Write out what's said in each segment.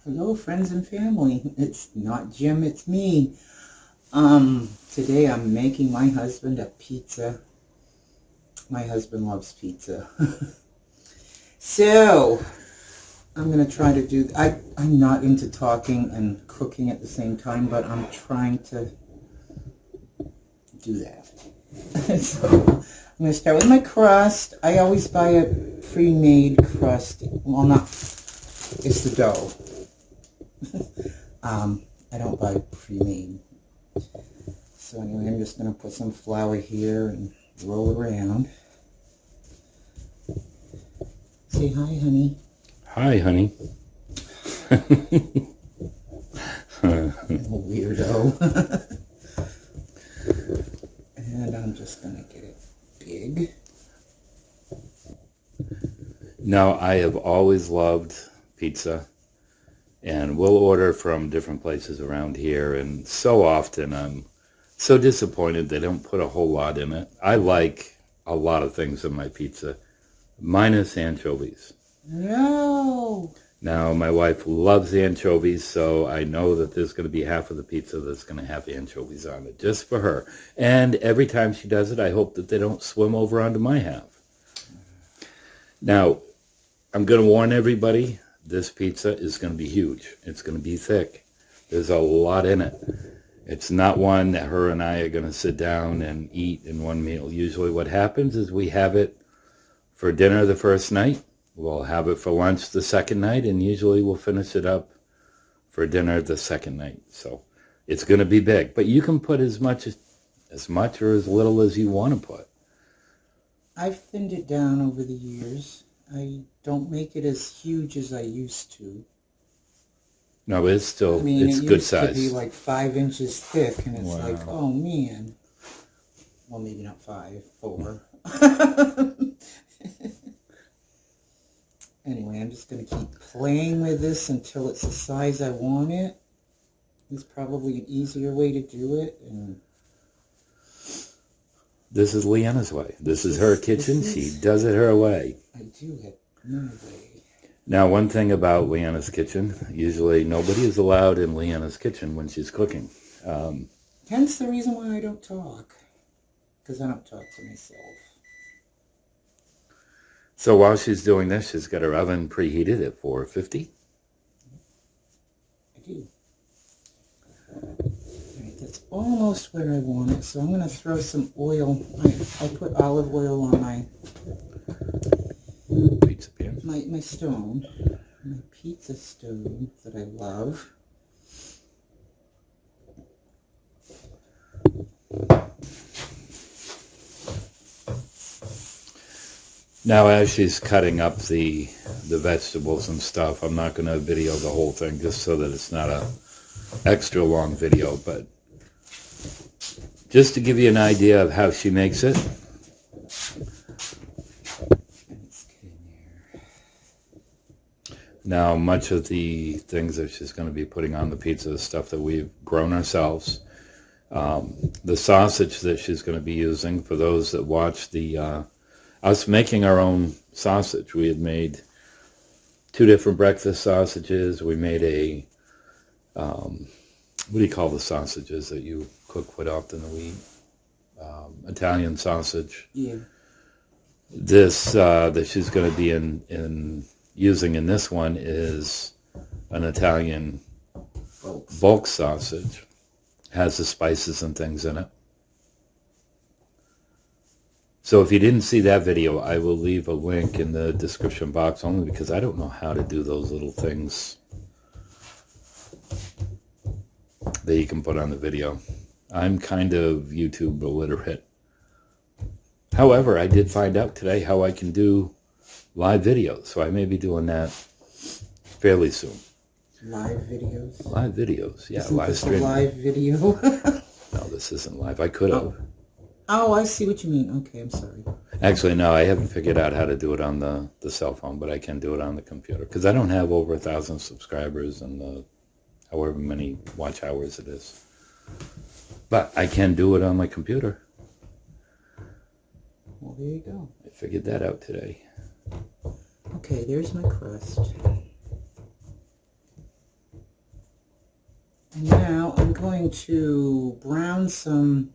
Hello, friends and family. It's not Jim, it's me. Today I'm making my husband a pizza. My husband loves pizza. So, I'm going to try to do... I'm not into talking and cooking at the same time, but I'm trying to do that. So, I'm going to start with my crust. I always buy a pre-made crust. Well, not... It's the dough. I don't buy pre-made. So anyway, I'm just going to put some flour here and roll around. Say hi, honey. Hi, honey. Weirdo. And I'm just going to get it big. Now, I have always loved pizza. And we'll order from different places around here, and so often I'm so disappointed they don't put a whole lot in it. I like a lot of things in my pizza, minus anchovies. No! Now, my wife loves anchovies, so I know that there's going to be half of the pizza that's going to have anchovies on it, just for her. And every time she does it, I hope that they don't swim over onto my half. Now, I'm going to warn everybody, this pizza is going to be huge. It's going to be thick. There's a lot in it. It's not one that her and I are going to sit down and eat in one meal. Usually what happens is we have it for dinner the first night. We'll have it for lunch the second night, and usually we'll finish it up for dinner the second night. So it's going to be big. But you can put as much or as little as you want to put. I've thinned it down over the years. I don't make it as huge as I used to. No, it's still, it's good size. It used to be like 5 inches thick, and it's like, oh man. Well, maybe not 5, 4. Anyway, I'm just going to keep playing with this until it's the size I want it. There's probably an easier way to do it. And this is Leanna's way. This is her kitchen. She does it her way. I do it my way. Now, one thing about Leanna's kitchen, usually nobody is allowed in Leanna's kitchen when she's cooking. Hence the reason why I don't talk. Because I don't talk to myself. So while she's doing this, she's got her oven preheated at 450. I do. Alright, that's almost where I want it. So I'm going to throw some oil. I put olive oil on my pizza pan. My stone. My pizza stone that I love. Now, as she's cutting up the vegetables and stuff, I'm not going to video the whole thing just so that it's not a extra long video, but just to give you an idea of how she makes it. Now, much of the things that she's going to be putting on the pizza is stuff that we've grown ourselves. The sausage that she's going to be using, for those that watch us making our own sausage. We had made 2 different breakfast sausages. We made a, what do you call the sausages that you cook quite often that we eat? Italian sausage. Yeah. This, that she's going to be using in this one is an Italian bulk sausage. Has the spices and things in it. So if you didn't see that video, I will leave a link in the description box, only because I don't know how to do those little things that you can put on the video. I'm kind of YouTube illiterate. However, I did find out today how I can do live videos, so I may be doing that fairly soon. Live videos? Live videos, yeah. Isn't live this streaming. A live video? No, this isn't live. I could have. Oh, I see what you mean. Okay, I'm sorry. Actually, no, I haven't figured out how to do it on the cell phone, but I can do it on the computer. Because I don't have over 1,000 subscribers and however many watch hours it is. But I can do it on my computer. Well, there you go. I figured that out today. Okay, there's my crust. Now I'm going to brown some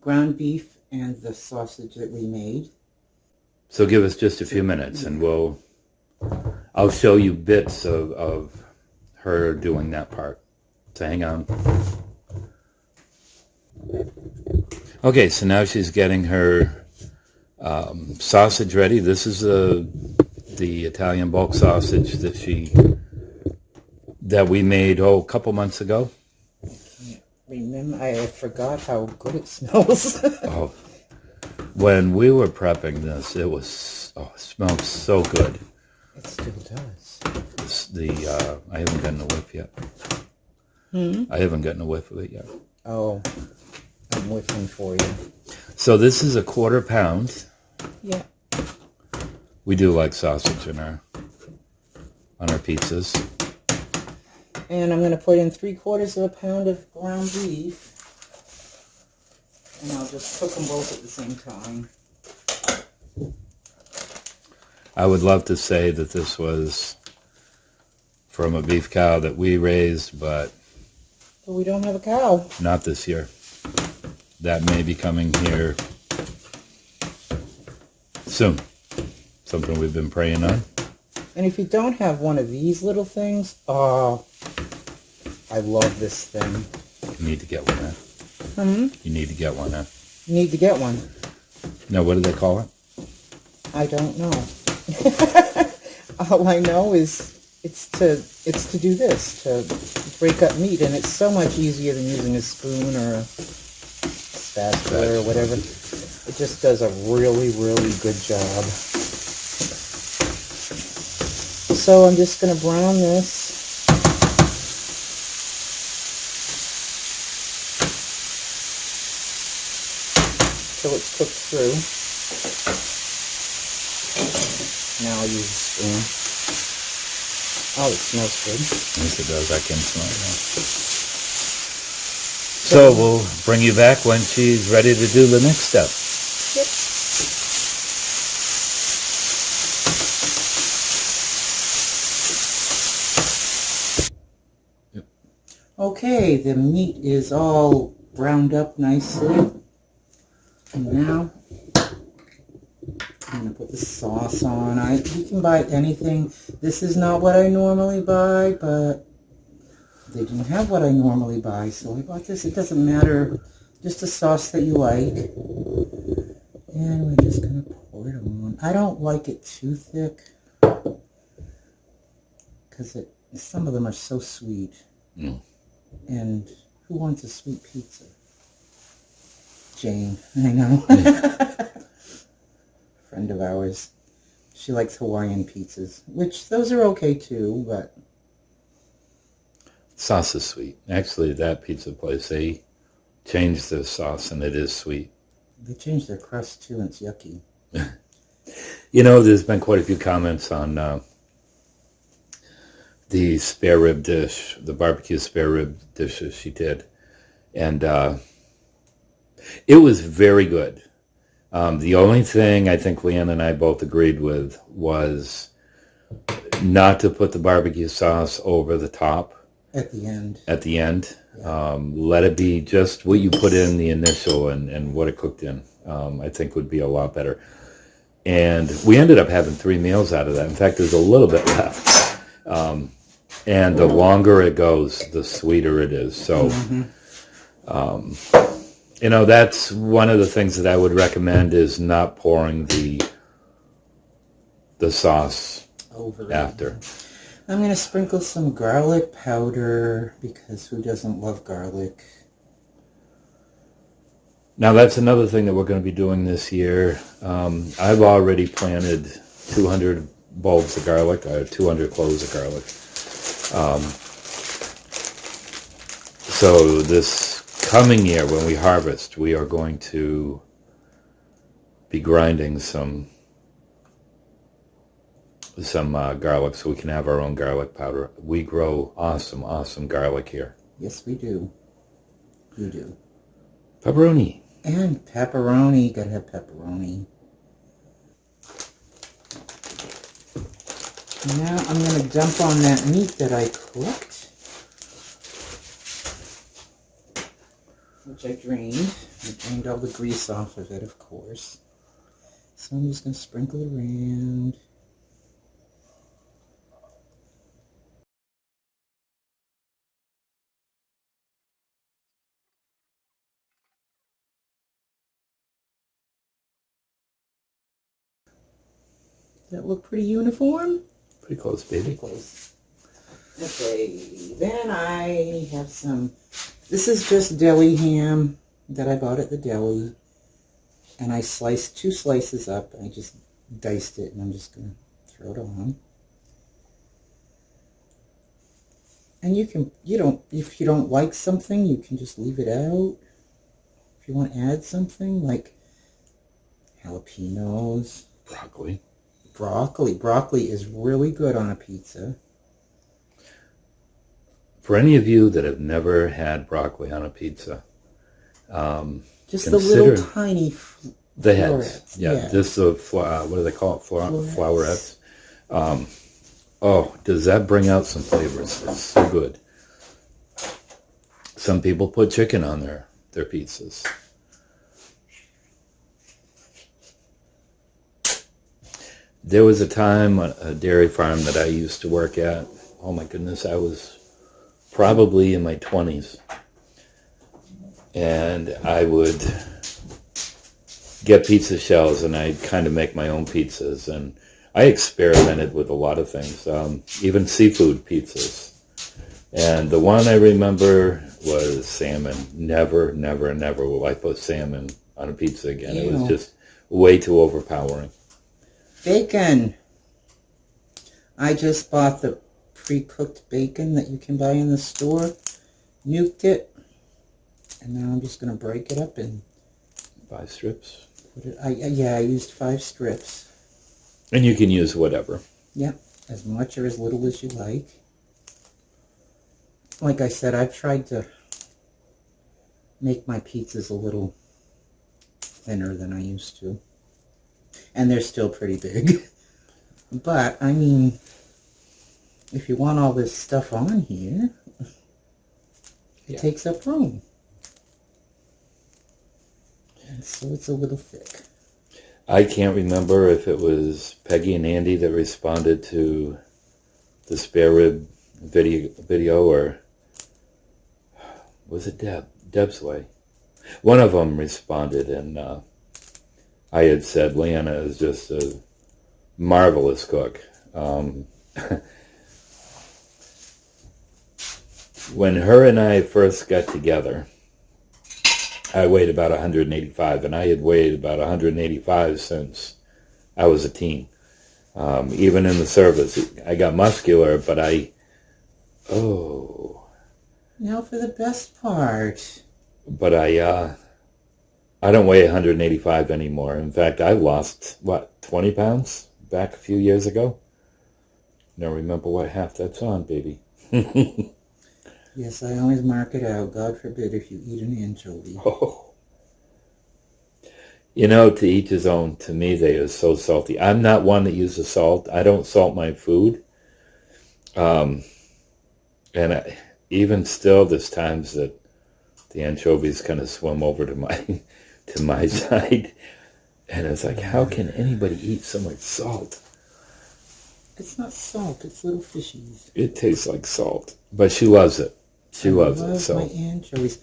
ground beef and the sausage that we made. So give us just a few minutes and I'll show you bits of her doing that part. So hang on. Okay, so now she's getting her sausage ready. This is the Italian bulk sausage that we made a couple months ago. I can't remember. I forgot how good it smells. Oh, when we were prepping this, it smelled so good. It still does. I haven't gotten a whiff yet. I haven't gotten a whiff of it yet. Oh, I'm whiffing for you. So this is a 1/4 pound. Yeah. We do like sausage on our pizzas. And I'm going to put in 3/4 pound of ground beef. And I'll just cook them both at the same time. I would love to say that this was from a beef cow that we raised, but we don't have a cow. Not this year. That may be coming here soon. Something we've been praying on. And if you don't have one of these little things, oh, I love this thing. You need to get one, huh? You need to get one, huh? You need to get one. Now, what do they call it? I don't know. All I know is it's to do this, to break up meat, and it's so much easier than using a spoon or a spatula or whatever. It just does a really, really good job. So I'm just going to brown this. Till it's cooked through. Now I'll use a spoon. Oh, it smells good. Yes, it does. I can smell it now. So we'll bring you back when she's ready to do the next step. Yep. Okay, the meat is all browned up nicely. And now I'm going to put the sauce on. You can buy anything. This is not what I normally buy, but they didn't have what I normally buy, so I bought this. It doesn't matter. Just a sauce that you like. And we're just going to pour it on. I don't like it too thick, because some of them are so sweet. And who wants a sweet pizza? Jane, I know. Friend of ours. She likes Hawaiian pizzas, which those are okay too, but... Sauce is sweet. Actually, that pizza place, they changed their sauce and it is sweet. They changed their crust too and it's yucky. You know, there's been quite a few comments on the spare rib dish, the barbecue spare rib dishes she did. And it was very good. The only thing I think Leanna and I both agreed with was not to put the barbecue sauce over the top. At the end. Yeah. Let it be just what you put in the initial and what it cooked in. I think would be a lot better. And we ended up having 3 meals out of that. In fact, there's a little bit left. And the longer it goes, the sweeter it is. So... you know, that's one of the things that I would recommend is not pouring the sauce over after. I'm going to sprinkle some garlic powder because who doesn't love garlic? Now that's another thing that we're going to be doing this year. I've already planted 200 bulbs of garlic, 200 cloves of garlic. So this coming year when we harvest, we are going to be grinding some garlic so we can have our own garlic powder. We grow awesome garlic here. Yes, we do. We do. Pepperoni. And pepperoni. You gotta have pepperoni. Now I'm gonna dump on that meat that I cooked. which I drained. I drained all the grease off of it, of course. So I'm just going to sprinkle it around. Does that look pretty uniform? Pretty close, baby. Pretty close. Okay, then I have some, this is just deli ham that I bought at the deli. And I sliced 2 slices up, and I just diced it, and I'm just going to throw it on. And you can, if you don't like something, you can just leave it out. If you want to add something, like jalapenos. Broccoli. Broccoli is really good on a pizza. For any of you that have never had broccoli on a pizza, just the little tiny the heads. florets. Yeah, just the, what do they call it? Flowerets. Oh, does that bring out some flavors? It's so good. Some people put chicken on their pizzas. There was a time, a dairy farm that I used to work at. Oh my goodness, I was probably in my 20s. And I would get pizza shells, and I'd kind of make my own pizzas. And I experimented with a lot of things, even seafood pizzas. And the one I remember was salmon. Never, never, never will I put salmon on a pizza again. Ew. It was just way too overpowering. Bacon. I just bought the pre-cooked bacon that you can buy in the store. Nuked it. And now I'm just going to break it up and 5 strips. I used 5 strips. And you can use whatever. Yep, as much or as little as you like. Like I said, I've tried to make my pizzas a little thinner than I used to. And they're still pretty big. But, I mean, if you want all this stuff on here, it takes up room. And so it's a little thick. I can't remember if it was Peggy and Andy that responded to the spare rib video, or was it Deb's Way? One of them responded, and I had said Leanna is just a marvelous cook. When her and I first got together, I weighed about 185, and I had weighed about 185 since I was a teen. Even in the service, I got muscular, but Now for the best part. But I don't weigh 185 anymore. In fact, I lost, 20 pounds back a few years ago? Now remember what half that's on, baby. Yes, I always mark it out. God forbid if you eat an anchovy. Oh. You know, to each his own. To me, they are so salty. I'm not one that uses salt. I don't salt my food. Even still, there's times that the anchovies kind of swim over to my side. And it's like, how can anybody eat so much salt? It's not salt. It's little fishies. It tastes like salt. But she loves it. She loves it. So my anchovies.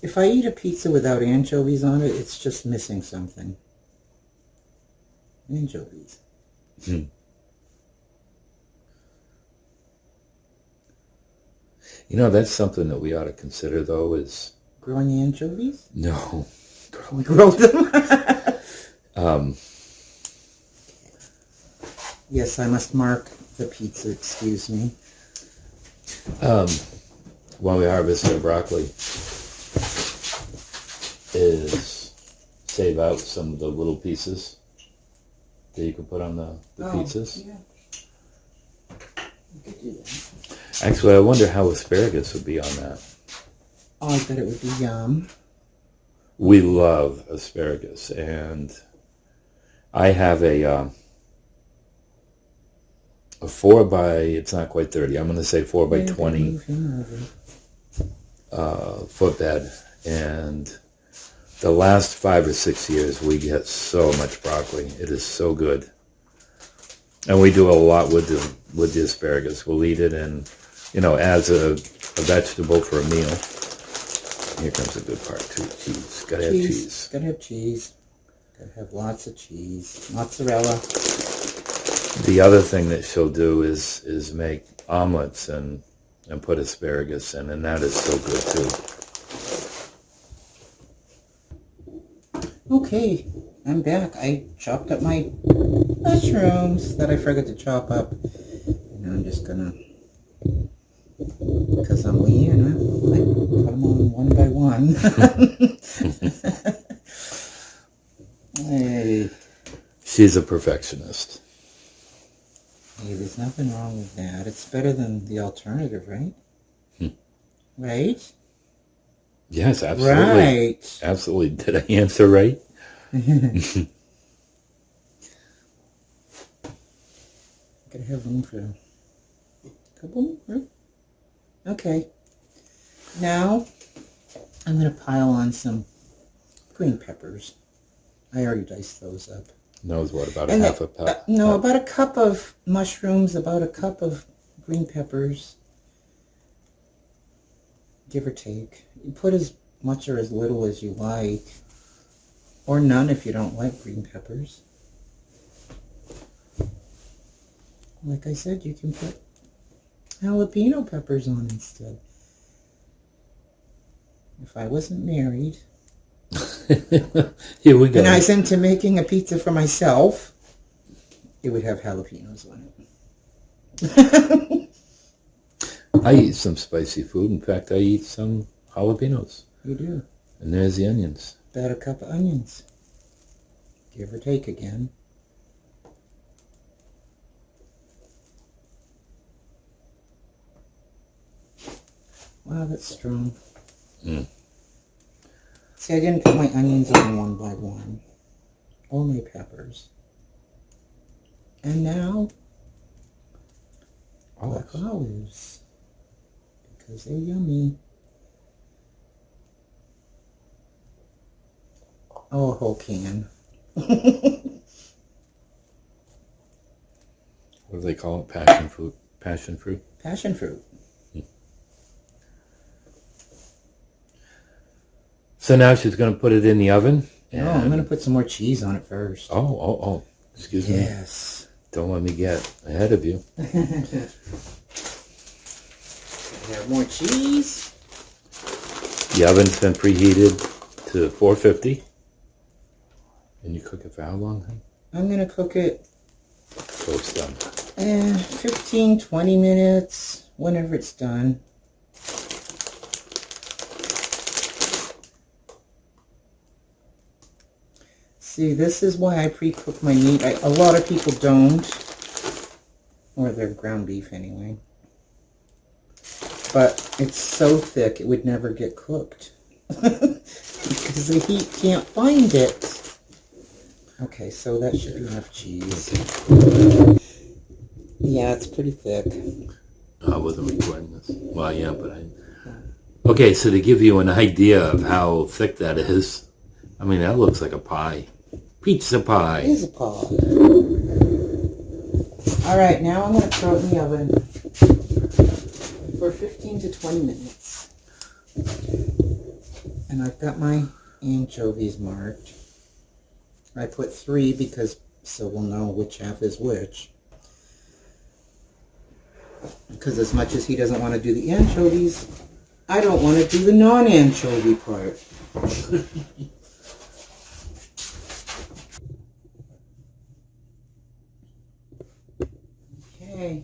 If I eat a pizza without anchovies on it, it's just missing something. Anchovies. You know, that's something that we ought to consider, though, is... Growing anchovies? No. We grow them? Yes, I must mark the pizza, excuse me. When we harvest our broccoli, is save out some of the little pieces that you can put on the pizzas. Yeah. You could do that. Actually, I wonder how asparagus would be on that. Oh, I bet it would be yum. We love asparagus, and I have a 4 by, it's not quite 30, I'm going to say 4 by 20 footbed, And the last 5 or 6 years, we get so much broccoli. It is so good. And we do a lot with the asparagus. We'll eat it and, as a vegetable for a meal. Here comes a good part too. Cheese. Gotta have cheese. Gotta have cheese. Gotta have lots of cheese. Mozzarella. The other thing that she'll do is make omelets and put asparagus in, and that is so good too. Okay, I'm back. I chopped up my mushrooms that I forgot to chop up. And I'm just gonna, because I'm Leanna, I put them on one by one. Hey. She's a perfectionist. Hey, there's nothing wrong with that. It's better than the alternative, right? Right? Yes, absolutely. Right. Absolutely. Did I answer right? Gotta have room for a couple more. Okay. Now, I'm gonna pile on some green peppers. I already diced those up. Knows what, about a half a cup? No, about a cup of mushrooms, about a cup of green peppers, give or take. You put as much or as little as you like, or none if you don't like green peppers. Like I said, you can put jalapeno peppers on instead. If I wasn't married, Here we go. and I was into making a pizza for myself, it would have jalapenos on it. I eat some spicy food. In fact, I eat some jalapenos. You do. And there's the onions. About a cup of onions. Give or take again. Wow, that's strong. Mm. See, I didn't put my onions on one by one. Only peppers. And now, black olives. Because they're yummy. Oh, a whole can. What do they call it? Passion fruit? Passion fruit? Passion fruit. So now she's going to put it in the oven. No, I'm going to put some more cheese on it first. Oh. Excuse me. Yes. Don't let me get ahead of you. Have more cheese. The oven's been preheated to 450. And you cook it for how long, honey? I'm going to cook it So it's done. 15, 20 minutes, whenever it's done. See, this is why I pre-cook my meat. A lot of people don't. Or their ground beef, anyway. But it's so thick, it would never get cooked. Because the heat can't find it. Okay, so that should be enough cheese. Yeah, it's pretty thick. I wasn't recording this. Well, yeah, but I... Okay, so to give you an idea of how thick that is, I mean, that looks like a pie. Pizza pie. It is a pie. Alright, now I'm going to throw it in the oven for 15 to 20 minutes. And I've got my anchovies marked. I put 3 because so we'll know which half is which. Because as much as he doesn't want to do the anchovies, I don't want to do the non-anchovy part. Okay,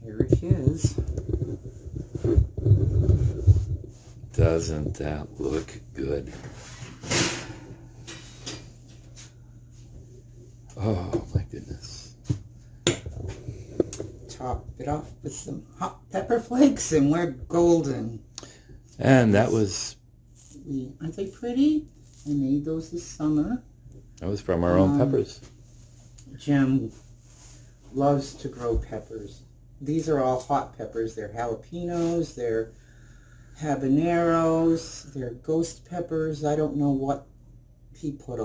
here it is. Doesn't that look good? Oh my goodness. Top it off with some hot pepper flakes and we're golden. And that was... Aren't they pretty? I made those this summer. That was from our own peppers. Jem loves to grow peppers. These are all hot peppers. They're jalapenos. They're habaneros. They're ghost peppers. I don't know what he put, a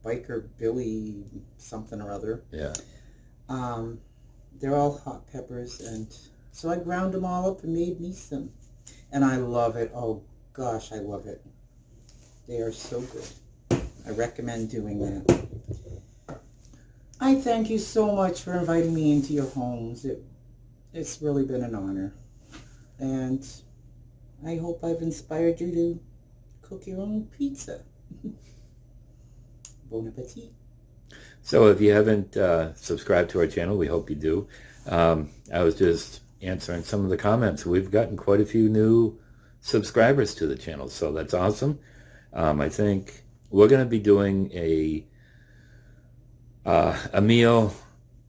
biker Billy something or other. Yeah. They're all hot peppers, and so I ground them all up and made me some. And I love it. Oh gosh, I love it. They are so good. I recommend doing that. I thank you so much for inviting me into your homes. It's really been an honor. And I hope I've inspired you to cook your own pizza. Bon appetit. So if you haven't subscribed to our channel, we hope you do. I was just answering some of the comments. We've gotten quite a few new subscribers to the channel, so that's awesome. I think we're going to be doing a meal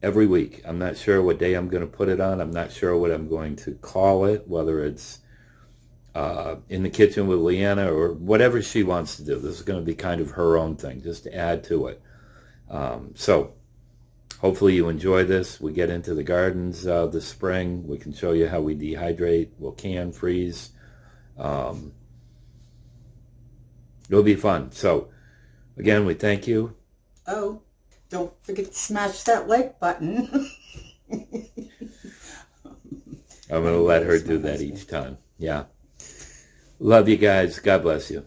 every week. I'm not sure what day I'm going to put it on. I'm not sure what I'm going to call it, whether it's in the kitchen with Leanna or whatever she wants to do. This is going to be kind of her own thing, just to add to it. So hopefully you enjoy this. We get into the gardens this spring. We can show you how we dehydrate. We'll can, freeze. It'll be fun. So again, we thank you. Oh, don't forget to smash that like button. I'm going to let her do that each time. Yeah. Love you guys. God bless you.